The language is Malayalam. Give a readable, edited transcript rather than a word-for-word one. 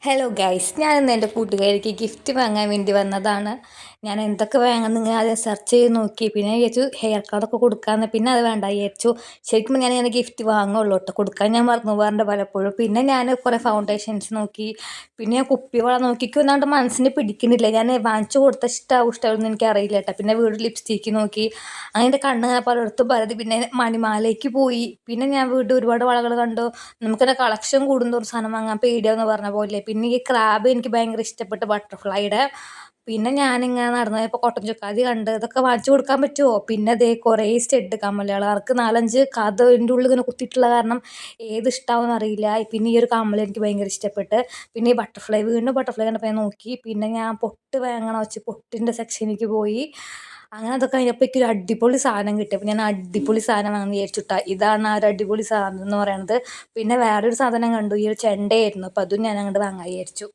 ഹലോ ഗൈസ്, ഞാനിന്ന് എൻ്റെ കൂട്ടുകാരിക്ക് ഗിഫ്റ്റ് വാങ്ങാൻ വേണ്ടി വന്നതാണ്. ഞാൻ എന്തൊക്കെ വാങ്ങാമെന്ന് ഇങ്ങനെ ആദ്യം സെർച്ച് ചെയ്ത് നോക്കി. പിന്നെ വിചാരിച്ചു ഹെയർ കാർഡൊക്കെ കൊടുക്കാമെന്ന്. പിന്നെ അത് വേണ്ട വിചാരിച്ചു. ശരിക്കും ഞാനിങ്ങനെ ഗിഫ്റ്റ് വാങ്ങുള്ളൂ കേട്ടോ, കൊടുക്കാൻ ഞാൻ മറന്നു പോകാറുണ്ട് പലപ്പോഴും. പിന്നെ ഞാൻ കുറേ ഫൗണ്ടേഷൻസ് നോക്കി. പിന്നെ ഞാൻ കുപ്പിവള നോക്കിക്കും എന്നാണ്ട് മനസ്സിന് പിടിക്കുന്നില്ല. ഞാൻ വാങ്ങിച്ചു കൊടുത്ത ഇഷ്ടമാവുമെന്ന് എനിക്ക് അറിയില്ല കേട്ടോ. പിന്നെ വീണ്ടും ലിപ്സ്റ്റിക്ക് നോക്കി. അങ്ങനെ എൻ്റെ കണ്ണ് പലയിടത്തും പരതി. പിന്നെ മണിമാലയ്ക്ക് പോയി. പിന്നെ ഞാൻ വീണ്ടും ഒരുപാട് വളകൾ കണ്ടു. നമുക്കിങ്ങനെ കളക്ഷൻ കൂടുന്ന ഒരു സാധനം വാങ്ങാൻ പേടിയാന്ന് പറഞ്ഞ പോലെ. പിന്നെ ഈ ക്രാബ് എനിക്ക് ഭയങ്കര ഇഷ്ടപ്പെട്ടു, ബട്ടർഫ്ലൈയുടെ. പിന്നെ ഞാനിങ്ങനെ നടന്നു പോയപ്പോൾ കോട്ടൺ ചുക്കാതി കണ്ട്. ഇതൊക്കെ വാങ്ങിച്ചു കൊടുക്കാൻ പറ്റുമോ? പിന്നെ അതേ കുറേ സ്റ്റഡ് കമ്മലുകൾ, അവർക്ക് 4-5 കഥൻ്റെ ഉള്ളിൽ ഇങ്ങനെ കുത്തിയിട്ടുള്ള കാരണം ഏത് ഇഷ്ടമാവുമെന്ന് അറിയില്ല. പിന്നെ ഈ ഒരു കമ്മൽ എനിക്ക് ഭയങ്കര ഇഷ്ടപ്പെട്ട്. പിന്നെ ഈ വീണ്ടും ബട്ടർഫ്ലൈ കണ്ടപ്പോൾ ഞാൻ നോക്കി. പിന്നെ ഞാൻ പൊട്ട് വാങ്ങണം വെച്ച് പൊട്ടിൻ്റെ സെക്ഷനിലേക്ക് പോയി. അങ്ങനെ അതൊക്കെ കഴിഞ്ഞപ്പോൾ എനിക്ക് ഒരു അടിപൊളി സാധനം കിട്ടി. അപ്പോൾ ഞാൻ അടിപൊളി സാധനം വാങ്ങി വിചാരിച്ചിട്ടാ. ഇതാണ് ആ ഒരു അടിപൊളി സാധനം എന്ന് പറയുന്നത്. പിന്നെ വേറൊരു സാധനം കണ്ടു, ഈ ഒരു ചെണ്ടയായിരുന്നു. അപ്പോൾ അതും ഞാൻ അങ്ങോട്ട് വാങ്ങാൻ വിചാരിച്ചു.